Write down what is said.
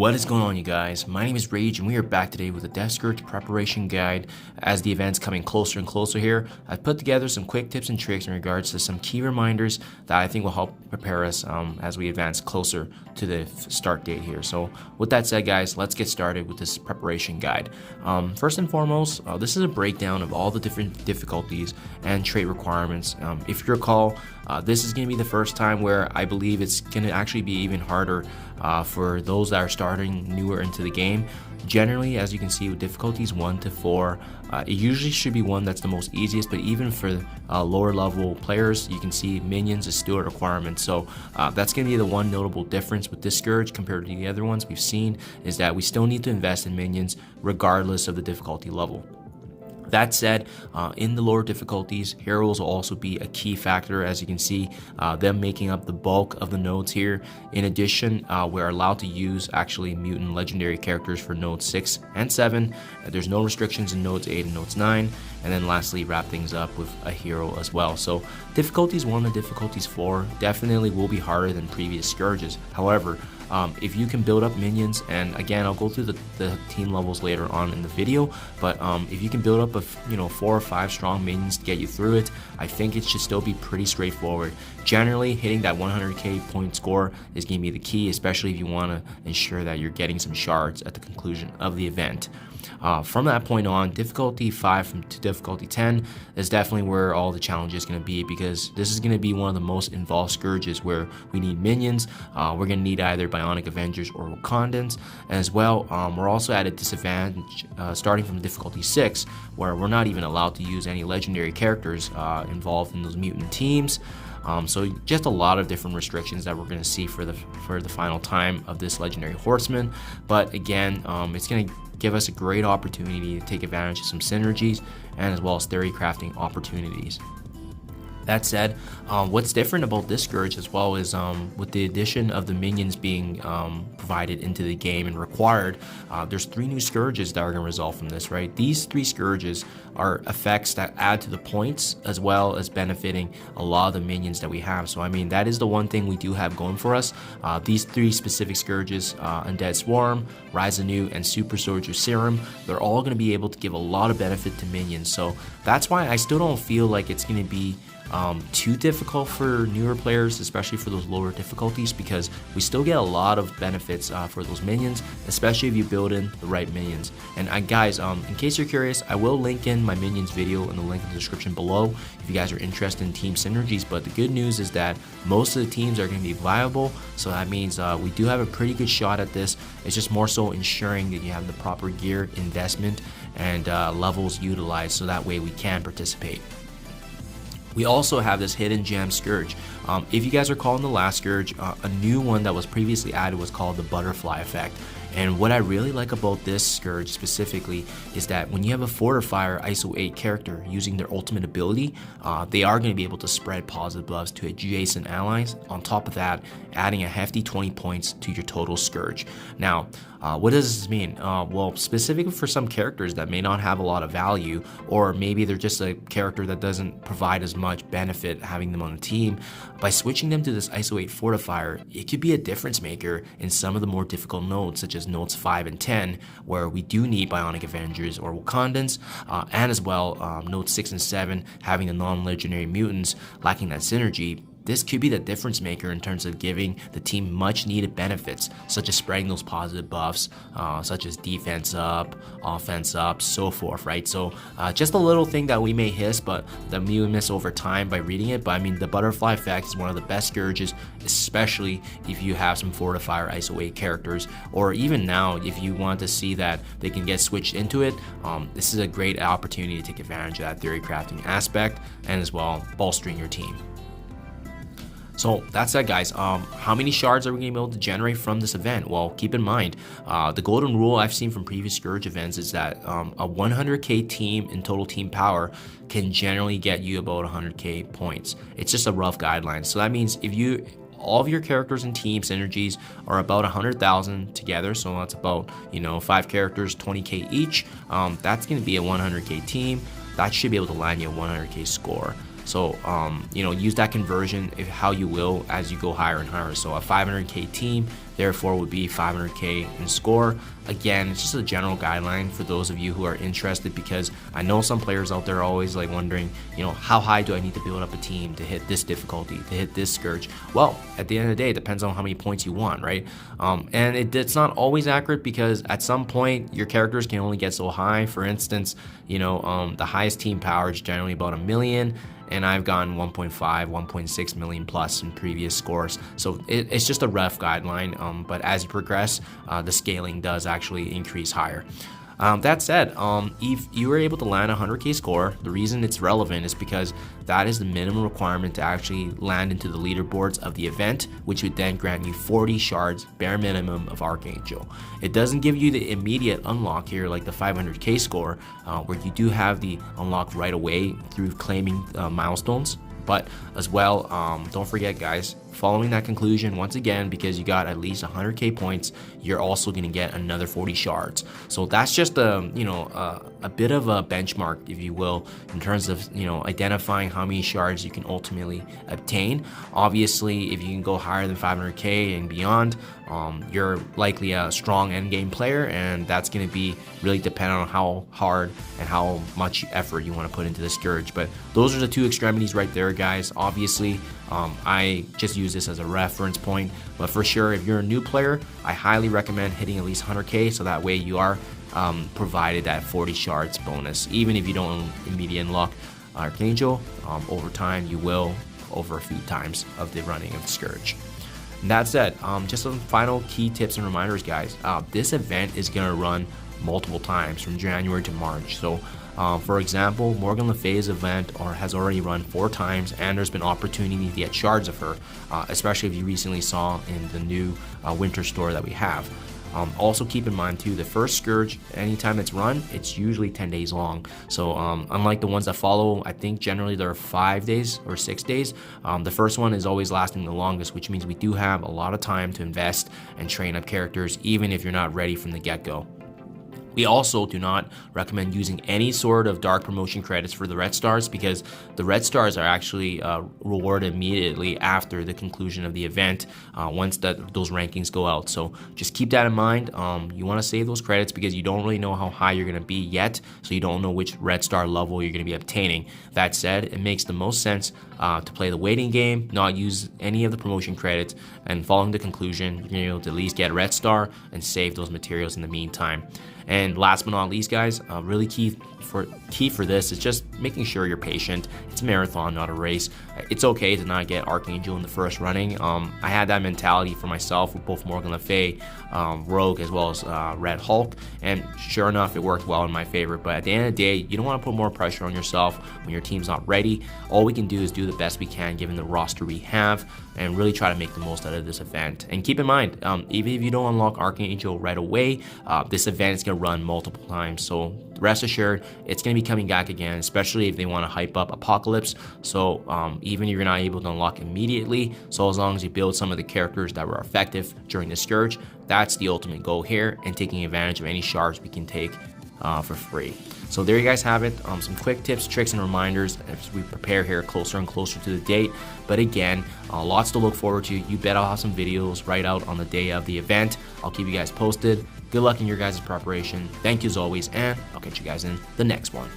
What is going on, you guys? My name is Rayge and we are back today with a Death Scourge preparation guide. As the event's coming closer and closer here, I've put together some quick tips and tricks in regards to some key reminders that I think will help prepare us as we advance closer to the start date here. So with that said, guys, let's get started with this preparation guide. First and foremost, this is a breakdown of all the different difficulties and trait requirements. If you recall, this is going to be the first time where I believe it's going to actually be even harder for those that are starting newer into the game. Generally, as you can see, with difficulties 1 to 4, it usually should be one that's the most easiest, but even for lower level players, you can see minions is still a requirement. So that's going to be the one notable difference with this Scourge compared to the other ones we've seen, is that we still need to invest in minions regardless of the difficulty level. That said, in the lower difficulties, heroes will also be a key factor. As you can see, them making up the bulk of the nodes here. In addition, we're allowed to use actually mutant legendary characters for nodes 6 and 7. There's no restrictions in nodes 8 and nodes 9. And then lastly, wrap things up with a hero as well. So difficulties 1 and difficulties 4 definitely will be harder than previous Scourges. However, if you can build up minions, and again, I'll go through the team levels later on in the video, but if you can build up 4 or 5 strong minions to get you through it, I think it should still be pretty straightforward. Generally, hitting that 100k point score is going to be the key, especially if you want to ensure that you're getting some shards at the conclusion of the event. From that point on, difficulty 5 to difficulty 10 is definitely where all the challenge is going to be, because this is going to be one of the most involved Scourges where we need minions. We're going to need either Bionic Avengers or Wakandans, and as well, we're also at a disadvantage starting from difficulty 6, where we're not even allowed to use any legendary characters involved in those mutant teams. So just a lot of different restrictions that we're going to see for the final time of this legendary horseman. But again, it's going to give us a great opportunity to take advantage of some synergies and as well as theory crafting opportunities. That said, what's different about this Scourge as well is with the addition of the minions being provided into the game and required, there's 3 new Scourges that are going to result from this, right? These 3 Scourges are effects that add to the points as well as benefiting a lot of the minions that we have. So I mean, that is the one thing we do have going for us. These 3 specific Scourges, Undead Swarm, Rise Anew, and Super Soldier Serum, they're all going to be able to give a lot of benefit to minions. So that's why I still don't feel like it's going to be too difficult for newer players, especially for those lower difficulties, because we still get a lot of benefits for those minions, especially if you build in the right minions. And guys, in case you're curious, I will link in my minions video in the link in the description below if you guys are interested in team synergies. But the good news is that most of the teams are going to be viable, so that means we do have a pretty good shot at this. It's just more so ensuring that you have the proper gear investment and levels utilized, so that way we can participate. We also have this hidden gem Scourge. If you guys recall in the last Scourge, a new one that was previously added was called the butterfly effect. And what I really like about this Scourge specifically is that when you have a Fortifier ISO 8 character using their ultimate ability, they are going to be able to spread positive buffs to adjacent allies. On top of that, adding a hefty 20 points to your total Scourge. Now, what does this mean? Well, specifically for some characters that may not have a lot of value, or maybe they're just a character that doesn't provide as much benefit having them on a team, by switching them to this ISO 8 Fortifier, it could be a difference maker in some of the more difficult nodes, such as nodes 5 and 10, where we do need Bionic Avengers or Wakandans, and as well nodes 6 and 7 having the non-legendary mutants lacking that synergy. This could be the difference maker in terms of giving the team much needed benefits, such as spreading those positive buffs, such as defense up, offense up, so forth, right? So just a little thing that we may hiss, but that we miss over time by reading it. But I mean, the butterfly effect is one of the best Scourges, especially if you have some Fortifier ISO 8 characters, or even now if you want to see that they can get switched into it. This is a great opportunity to take advantage of that theory crafting aspect and as well bolstering your team. So that's that, guys. How many shards are we going to be able to generate from this event? Well, keep in mind, the golden rule I've seen from previous Scourge events is that a 100k team in total team power can generally get you about 100k points. It's just a rough guideline. So that means if all of your characters and team synergies are about 100,000 together, so that's about 5 characters, 20k each. That's going to be a 100k team. That should be able to land you a 100k score. So, use that conversion how you will as you go higher and higher. So a 500k team therefore would be 500k in score. Again, it's just a general guideline for those of you who are interested, because I know some players out there are always like wondering, you know, how high do I need to build up a team to hit this difficulty, to hit this Scourge? Well, at the end of the day, it depends on how many points you want, right? And it's not always accurate, because at some point your characters can only get so high. For instance, you know, the highest team power is generally about 1 million, and I've gotten 1.5, 1.6 million plus in previous scores. So it's just a rough guideline, but as you progress, the scaling does actually increase higher. That said, if you were able to land a 100k score, the reason it's relevant is because that is the minimum requirement to actually land into the leaderboards of the event, which would then grant you 40 shards, bare minimum, of Archangel. It doesn't give you the immediate unlock here like the 500k score, where you do have the unlock right away through claiming milestones. But as well, don't forget, guys, following that conclusion, once again, because you got at least 100k points, you're also going to get another 40 shards. So that's just a bit of a benchmark, if you will, in terms of, you know, identifying how many shards you can ultimately obtain. Obviously, if you can go higher than 500k and beyond, you're likely a strong endgame player, and that's going to be really dependent on how hard and how much effort you want to put into the Scourge. But those are the two extremities right there, guys. Obviously, I just use this as a reference point, but for sure, if you're a new player, I highly recommend hitting at least 100k, so that way you are provided that 40 shards bonus. Even if you don't immediately unlock Archangel, over time you will, over a few times of the running of the Scourge. And that said, just some final key tips and reminders, guys. This event is going to run multiple times from January to March. So for example, Morgan Le Fay's event has already run 4 times, and there's been opportunity to get shards of her, especially if you recently saw in the new winter store that we have. Also keep in mind too, the first Scourge, anytime it's run, it's usually 10 days long. So unlike the ones that follow, I think generally there are 5 days or 6 days. The first one is always lasting the longest, which means we do have a lot of time to invest and train up characters, even if you're not ready from the get-go. We also do not recommend using any sort of dark promotion credits for the red stars, because the red stars are actually rewarded immediately after the conclusion of the event, once those rankings go out. So just keep that in mind. You want to save those credits because you don't really know how high you're going to be yet, so you don't know which red star level you're going to be obtaining. That said, it makes the most sense to play the waiting game, not use any of the promotion credits, and following the conclusion, you're going to be able to at least get a red star and save those materials in the meantime. And last but not least, guys, really key for this is just making sure you're patient. It's a marathon, not a race. It's okay to not get Archangel in the first running. I had that mentality for myself with both Morgan Le Fay, Rogue, as well as Red Hulk, and sure enough, it worked well in my favor. But at the end of the day, you don't want to put more pressure on yourself when your team's not ready. All we can do is do the best we can given the roster we have, and really try to make the most out of this event. And keep in mind, even if you don't unlock Archangel right away, this event is going to run multiple times. So rest assured, it's going to be coming back again, especially if they want to hype up Apocalypse. So even if you're not able to unlock immediately, so as long as you build some of the characters that were effective during the Scourge, that's the ultimate goal here, and taking advantage of any shards we can take for free. So there you guys have it, some quick tips, tricks, and reminders as we prepare here closer and closer to the date. But again, lots to look forward to. You bet I'll have some videos right out on the day of the event. I'll keep you guys posted. Good luck in your guys' preparation. Thank you as always, and I'll catch you guys in the next one.